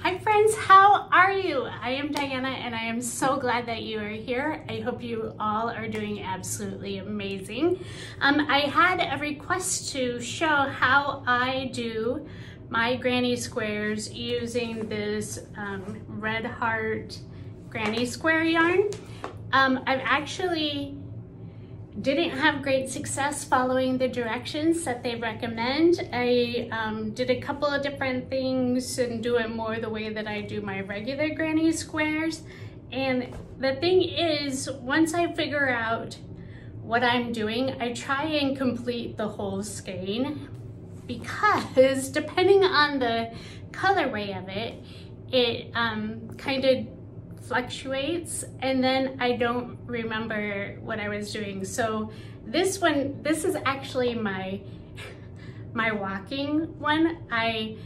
Hi friends, how are you? I am Diana and I am so glad that you are here. I hope you all are doing absolutely amazing. I had a request to show how I do my granny squares using this Red Heart granny square yarn. I've actually didn't have great success following the directions that they recommend. I did a couple of different things and do it more the way that I do my regular granny squares. And the thing is, once I figure out what I'm doing, I try and complete the whole skein, because depending on the colorway of it, it kind of fluctuates and then I don't remember what I was doing. So this is actually my walking one. I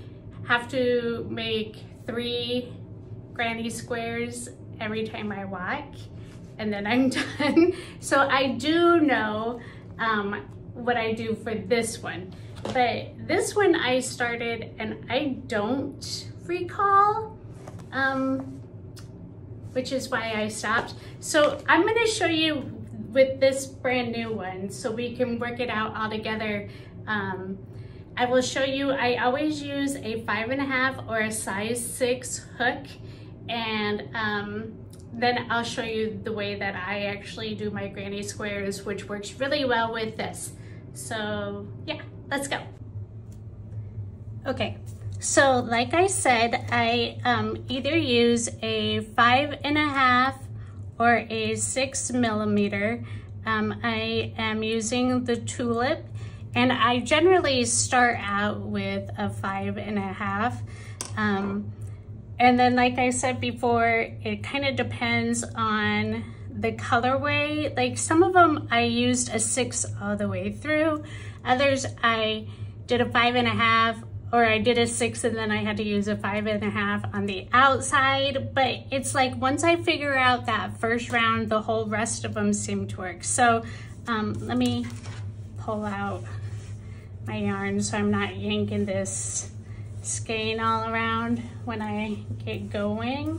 have to make 3 granny squares every time I walk and then I'm done. So I do know what I do for this one, but this one I started and I don't recall which is why I stopped. So I'm gonna show you with this brand new one so we can work it out all together. I will show you, I always use a 5.5 or a size 6 hook, and then I'll show you the way that I actually do my granny squares, which works really well with this. So yeah, let's go. Okay. So like I said, I either use a 5.5 or a 6 millimeter. I am using the Tulip, and I generally start out with a 5.5. And then like I said before, it kind of depends on the colorway. Like some of them I used a 6 all the way through. Others I did a 5.5, or I did a 6 and then I had to use a 5.5 on the outside. But it's like once I figure out that first round, the whole rest of them seem to work. So let me pull out my yarn so I'm not yanking this skein all around when I get going.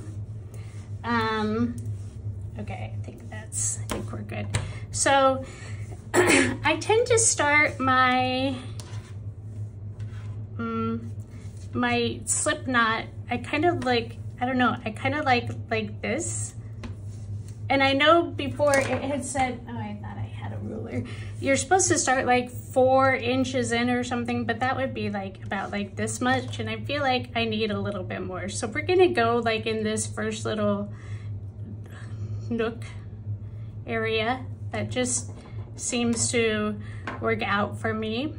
Okay, I think we're good. So I tend to start my my slip knot, I kind of like, I don't know, I kind of like this. And I know before it had said, oh, I thought I had a ruler. You're supposed to start like 4 inches in or something, but that would be like about like this much. And I feel like I need a little bit more. So we're gonna go like in this first little nook area that just seems to work out for me.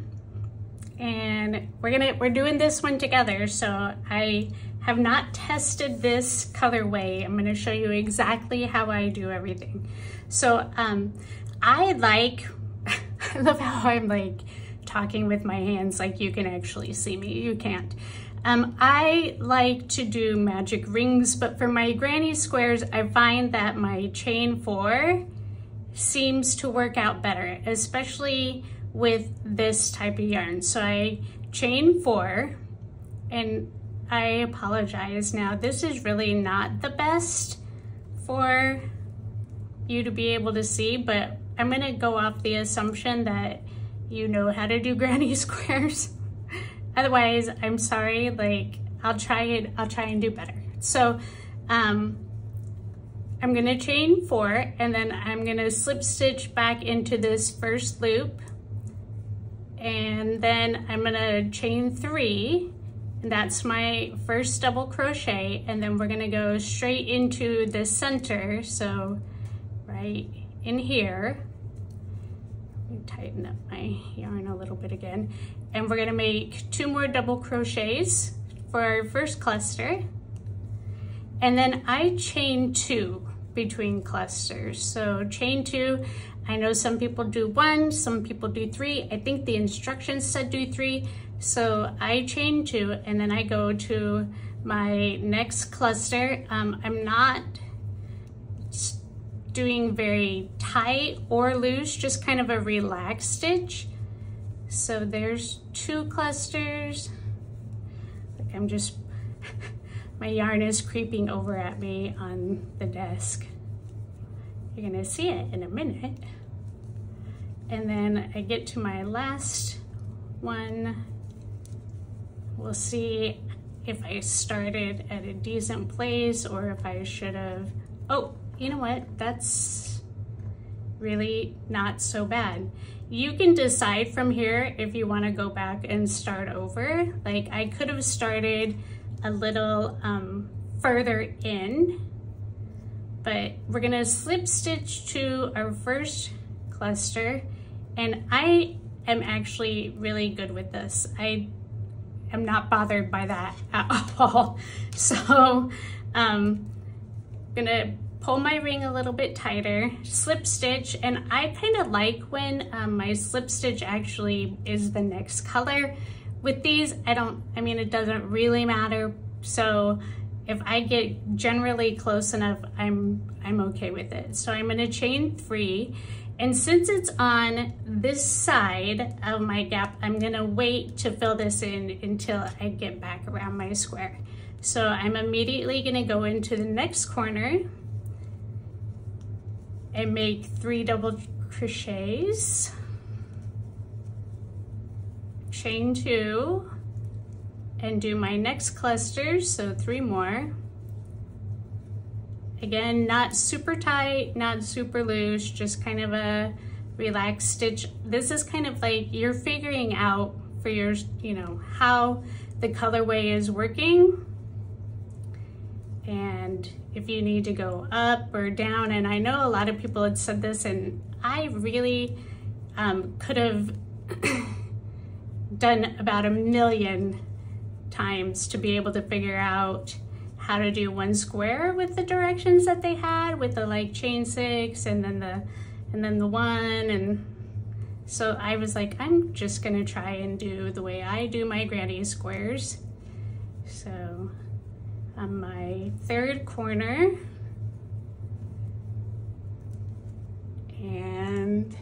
And we're doing this one together. So I have not tested this colorway. I'm gonna show you exactly how I do everything. So I love how I'm like talking with my hands like you can actually see me. You can't. I like to do magic rings, but for my granny squares, I find that my chain 4 seems to work out better, especially with this type of yarn. So I chain 4, and I apologize now, this is really not the best for you to be able to see, but I'm gonna go off the assumption that you know how to do granny squares. Otherwise, I'm sorry, like I'll try and do better. So I'm gonna chain 4 and then I'm gonna slip stitch back into this first loop, and then I'm gonna chain 3, and that's my first double crochet, and then we're gonna go straight into the center, so right in here. Let me tighten up my yarn a little bit again, and we're gonna make 2 more double crochets for our first cluster, and then I chain 2 between clusters. So chain 2, I know some people do 1, some people do 3. I think the instructions said do 3. So I chain 2 and then I go to my next cluster. I'm not doing very tight or loose, just kind of a relaxed stitch. So there's 2 clusters. I'm just my yarn is creeping over at me on the desk. You're gonna see it in a minute. And then I get to my last one. We'll see if I started at a decent place or if I should have, oh, you know what? That's really not so bad. You can decide from here if you want to go back and start over. Like I could have started a little further in, but we're gonna slip stitch to our first cluster, and I am actually really good with this. I am not bothered by that at all. So gonna pull my ring a little bit tighter, slip stitch, and I kind of like when my slip stitch actually is the next color. With these, I mean, it doesn't really matter. So if I get generally close enough, I'm okay with it. So I'm gonna chain 3. And since it's on this side of my gap, I'm gonna wait to fill this in until I get back around my square. So I'm immediately gonna go into the next corner and make 3 double crochets, chain 2, and do my next cluster, so 3 more. Again, not super tight, not super loose, just kind of a relaxed stitch. This is kind of like you're figuring out for your, you know, how the colorway is working. And if you need to go up or down, and I know a lot of people had said this, and I really could have done about 1,000,000 times to be able to figure out how to do one square with the directions that they had with the like chain 6 and then the 1, and so I was like, I'm just gonna try and do the way I do my granny squares. So on my 3rd corner, and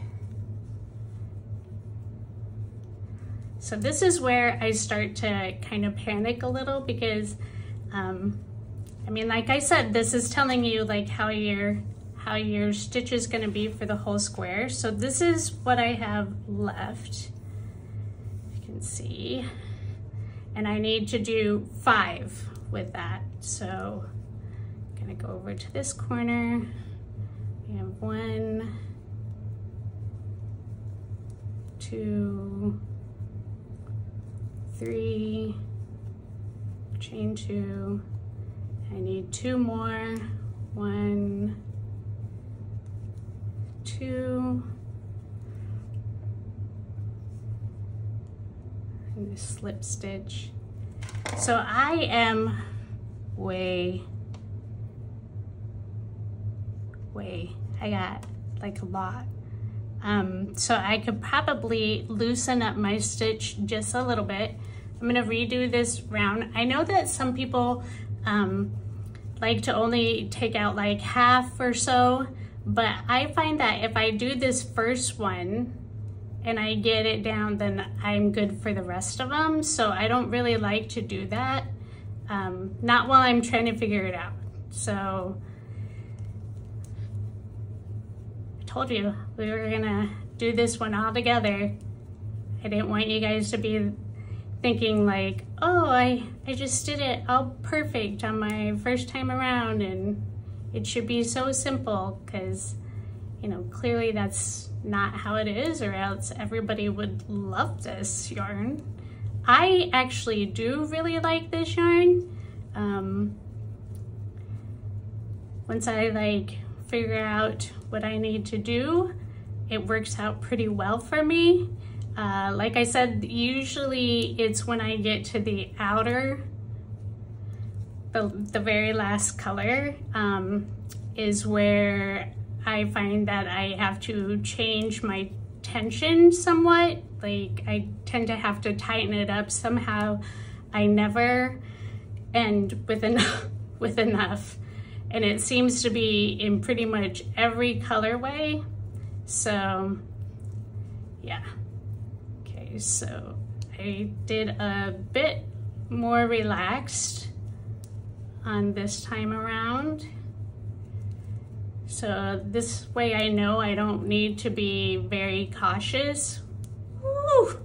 so this is where I start to kind of panic a little because I mean, like I said, this is telling you like how your stitch is going to be for the whole square. So this is what I have left, you can see, and I need to do 5 with that. So I'm gonna go over to this corner. We have 1, 2, 3, chain 2. I need 2 more. 1, 2. And just slip stitch. So I am I got like a lot. So I could probably loosen up my stitch just a little bit. I'm gonna redo this round. I know that some people like to only take out like half or so, but I find that if I do this first one and I get it down, then I'm good for the rest of them. So I don't really like to do that, not while I'm trying to figure it out. So I told you we were gonna do this one all together. I didn't want you guys to be thinking like, oh, I just did it all perfect on my first time around and it should be so simple, because, you know, clearly that's not how it is, or else everybody would love this yarn. I actually do really like this yarn. Once I like figure out what I need to do, it works out pretty well for me. Like I said, usually it's when I get to the outer, the very last color, is where I find that I have to change my tension somewhat. Like I tend to have to tighten it up somehow. I never end with enough. And it seems to be in pretty much every colorway. So yeah. Okay, so I did a bit more relaxed on this time around. So this way I know I don't need to be very cautious. Woo!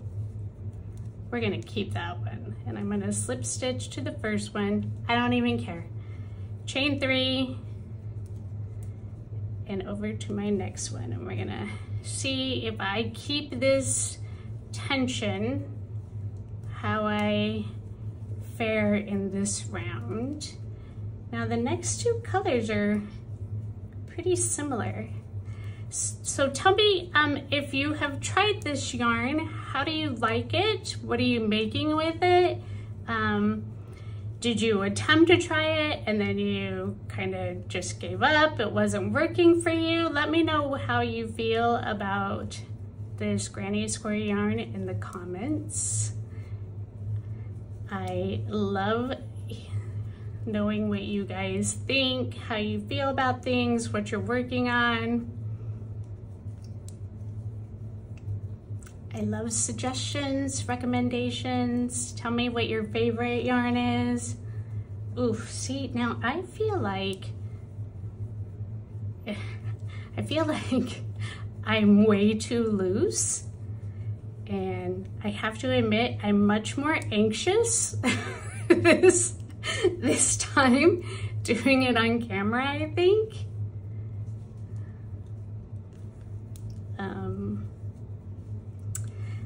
We're gonna keep that one. And I'm gonna slip stitch to the first one. I don't even care. Chain 3 and over to my next one. And we're gonna see if I keep this tension, how I fare in this round. Now the next two colors are pretty similar. So tell me if you have tried this yarn, how do you like it? What are you making with it? Did you attempt to try it and then you kind of just gave up? It wasn't working for you? Let me know how you feel about this granny square yarn in the comments. I love knowing what you guys think, how you feel about things, what you're working on. I love suggestions, recommendations. Tell me what your favorite yarn is. Oof, see, now I feel like I'm way too loose. And I have to admit, I'm much more anxious this time doing it on camera, I think.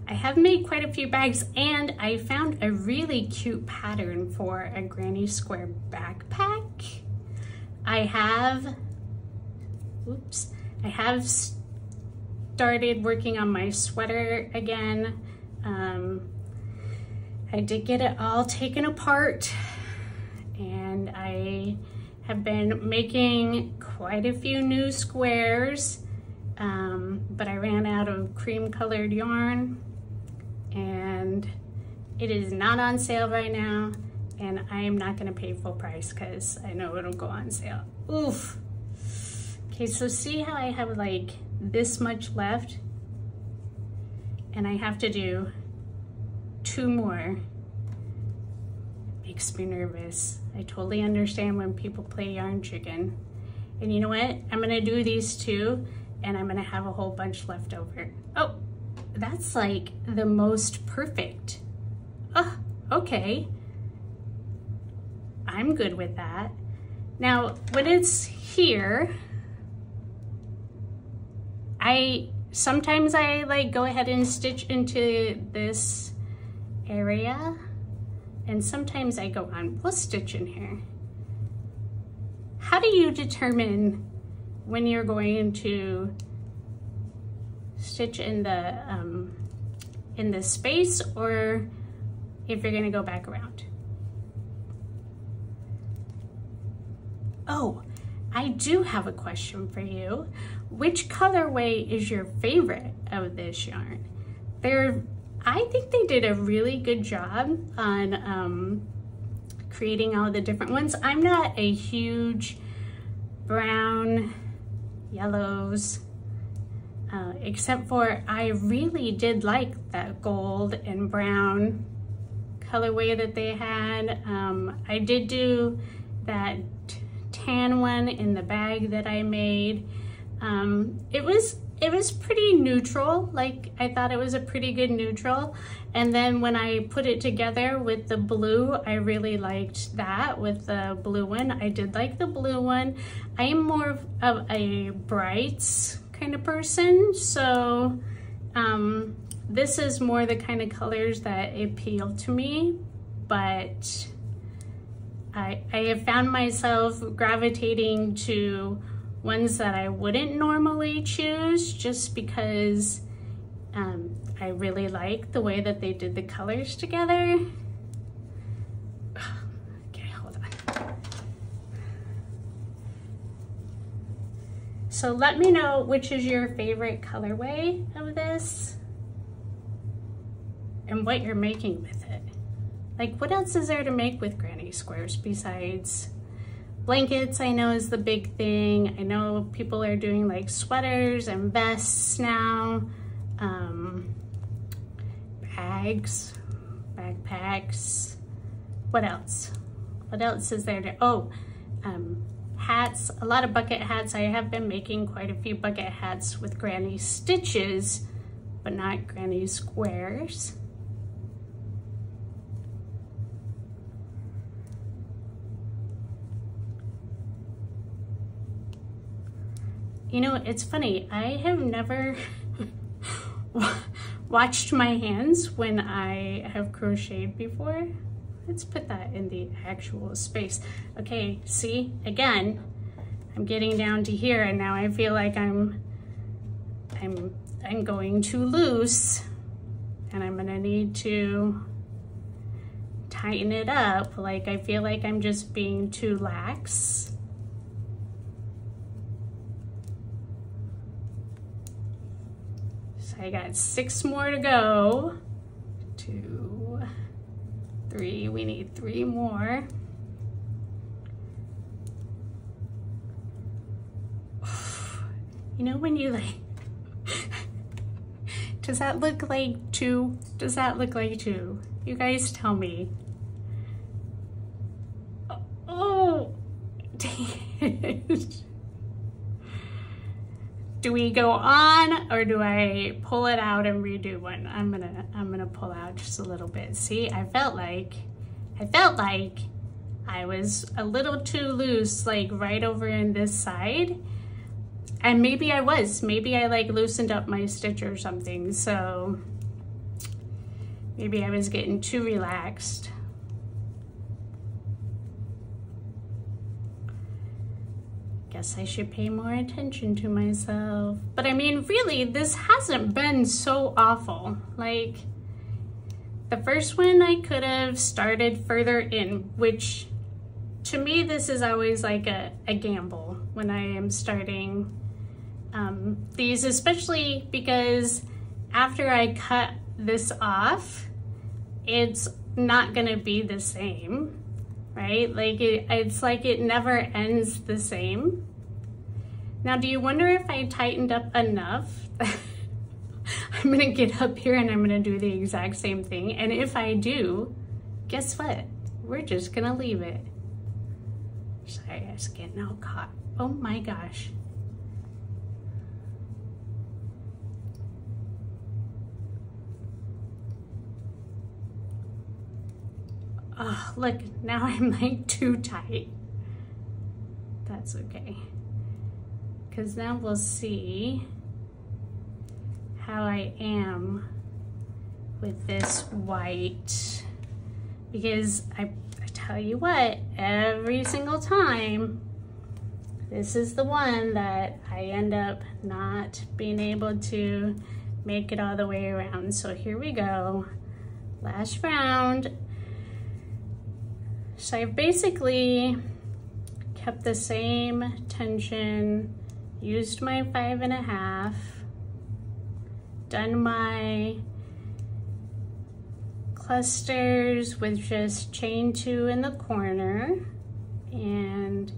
I have made quite a few bags and I found a really cute pattern for a granny square backpack. I have started working on my sweater again. I did get it all taken apart and I have been making quite a few new squares, but I ran out of cream colored yarn and it is not on sale right now and I am not gonna pay full price because I know it'll go on sale. Oof. Okay, so see how I have like this much left and I have to do 2 more. Makes me nervous. I totally understand when people play yarn chicken. And you know what? I'm gonna do these 2 and I'm gonna have a whole bunch left over. Oh, that's like the most perfect. Oh, okay. I'm good with that. Now, when it's here, sometimes I like go ahead and stitch into this area and sometimes I go on, we'll stitch in here. How do you determine when you're going to stitch in the space or if you're gonna go back around? Oh, I do have a question for you. Which colorway is your favorite of this yarn? I think they did a really good job on creating all the different ones. I'm not a huge brown, yellows, except for I really did like that gold and brown colorway that they had. I did do that tan one in the bag that I made. It was pretty neutral. Like I thought it was a pretty good neutral. And then when I put it together with the blue, I really liked that with the blue one. I did like the blue one. I am more of a brights kind of person. So this is more the kind of colors that appeal to me, but I have found myself gravitating to ones that I wouldn't normally choose just because I really like the way that they did the colors together. Okay, hold on. So let me know which is your favorite colorway of this and what you're making with it. Like, what else is there to make with granny squares besides blankets? I know is the big thing. I know people are doing like sweaters and vests now, bags, backpacks. What else? What else is there to, oh, hats, a lot of bucket hats. I have been making quite a few bucket hats with granny stitches, but not granny squares. You know, it's funny, I have never watched my hands when I have crocheted before. Let's put that in the actual space. Okay, see, again, I'm getting down to here and now I feel like I'm going too loose and I'm gonna need to tighten it up. Like, I feel like I'm just being too lax. I got 6 more to go. 2, 3, we need 3 more. You know when you like, does that look like 2? Does that look like 2? You guys tell me. Oh, dang it. Do we go on or do I pull it out and redo one? I'm gonna pull out just a little bit. See, I felt like I was a little too loose, like right over in this side. And maybe I was, maybe I like loosened up my stitch or something. So maybe I was getting too relaxed. Guess I should pay more attention to myself. But I mean, really, this hasn't been so awful. Like, the first one I could have started further in, which to me, this is always like a gamble when I am starting these, especially because after I cut this off, it's not gonna be the same. Right? Like it's like it never ends the same. Now, do you wonder if I tightened up enough? I'm gonna get up here and I'm gonna do the exact same thing. And if I do, guess what? We're just gonna leave it. Sorry, I was getting all caught. Oh my gosh. Oh, look, now I'm like too tight. That's okay. Because now we'll see how I am with this white. Because I tell you what, every single time, this is the one that I end up not being able to make it all the way around. So here we go, last round. So I've basically kept the same tension, used my 5.5, done my clusters with just chain 2 in the corner, and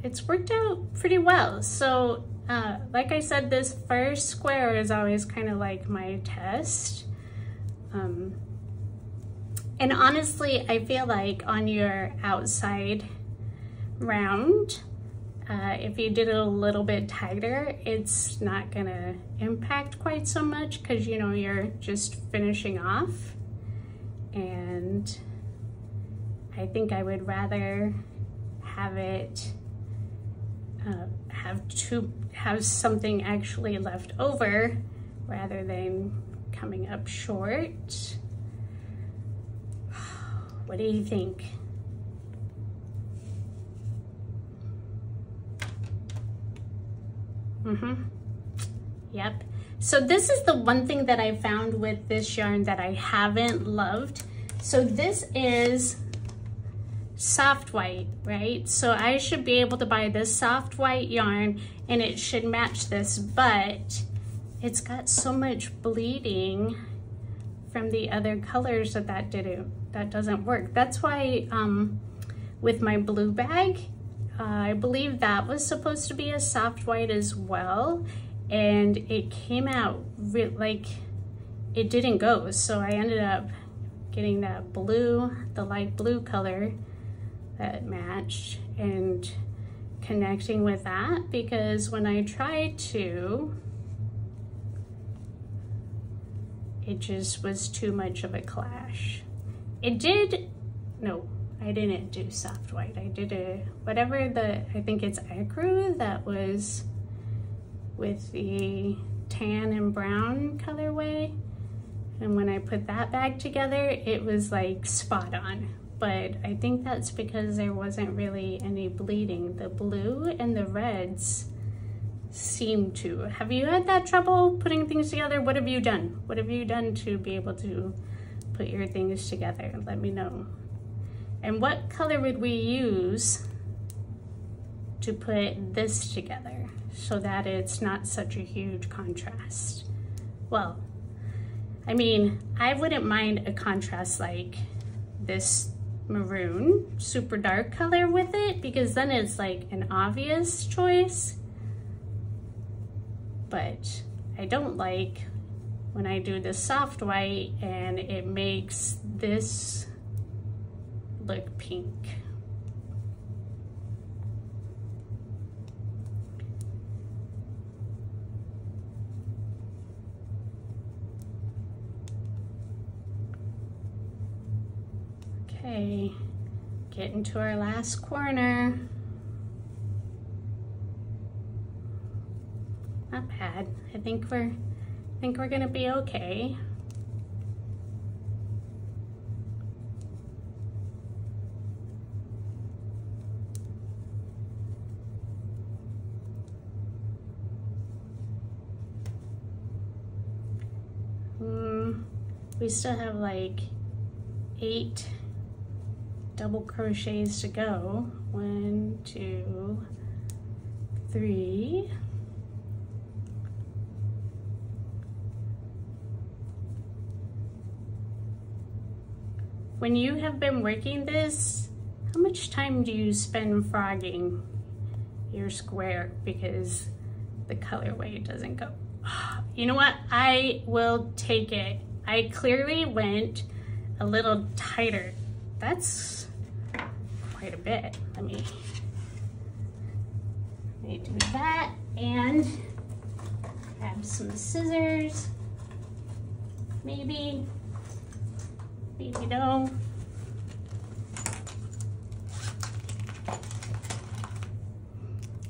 it's worked out pretty well. So like I said, this first square is always kind of like my test. And honestly, I feel like on your outside round, if you did it a little bit tighter, it's not gonna impact quite so much because, you know, you're just finishing off. And I think I would rather have it, have something actually left over rather than coming up short. What do you think? Yep. So this is the one thing that I found with this yarn that I haven't loved. So this is soft white, right? So I should be able to buy this soft white yarn and it should match this, but it's got so much bleeding from the other colors that doesn't work. That's why with my blue bag, I believe that was supposed to be a soft white as well, and it came out like it didn't go. So I ended up getting that blue, the light blue color, that matched and connecting with that, because when I tried to, it just was too much of a clash. It did, no, I didn't do soft white. I did whatever I think it's Ecru that was with the tan and brown colorway. And when I put that back together, it was like spot on. But I think that's because there wasn't really any bleeding. The blue and the reds seem to. Have you had that trouble putting things together? What have you done? What have you done to be able to put your things together? Let me know. And what color would we use to put this together so that it's not such a huge contrast? Well, I mean, I wouldn't mind a contrast like this maroon, super dark color with it, because then it's like an obvious choice. But I don't like when I do the soft white and it makes this look pink. Okay, getting to our last corner. Not bad. I think we're gonna be okay. We still have like 8 double crochets to go. 1, 2, 3. When you have been working this, how much time do you spend frogging your square because the colorway doesn't go? You know what? I will take it. I clearly went a little tighter. That's quite a bit. Let me do that and grab some scissors. Maybe no.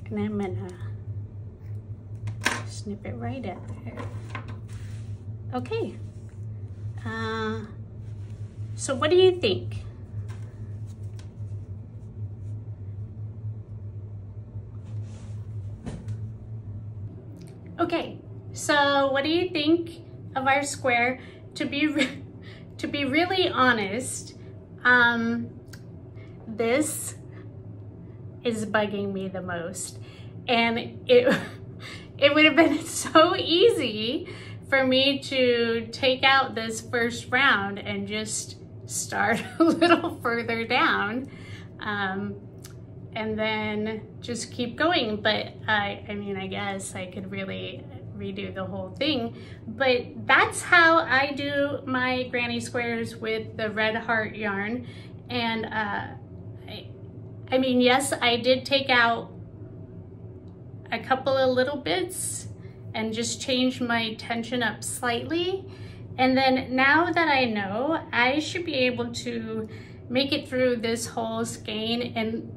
And I'm gonna snip it right up there. Okay. So what do you think? Okay, so what do you think of our square? To be really honest, this is bugging me the most, and it would have been so easy for me to take out this first round and just start a little further down, and then just keep going. But I mean, I guess I could really redo the whole thing, but that's how I do my granny squares with the red heart yarn. And I mean, yes, I did take out a couple of little bits and just change my tension up slightly. And then now that I know, I should be able to make it through this whole skein, and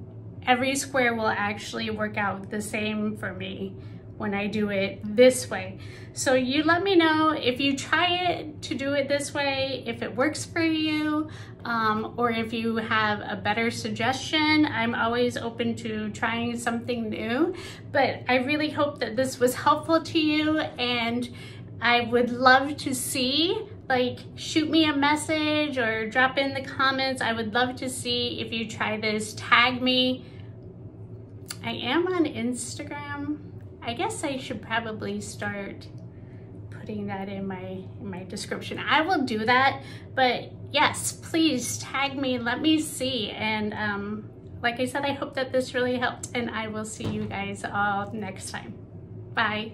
every square will actually work out the same for me when I do it this way. So you let me know if you try it to do it this way, if it works for you, or if you have a better suggestion. I'm always open to trying something new, but I really hope that this was helpful to you, and I would love to see, like, shoot me a message or drop in the comments. I would love to see if you try this. Tag me. I am on Instagram. I guess I should probably start putting that in my description. I will do that, but yes, please tag me, let me see. And like I said, I hope that this really helped, and I will see you guys all next time. Bye.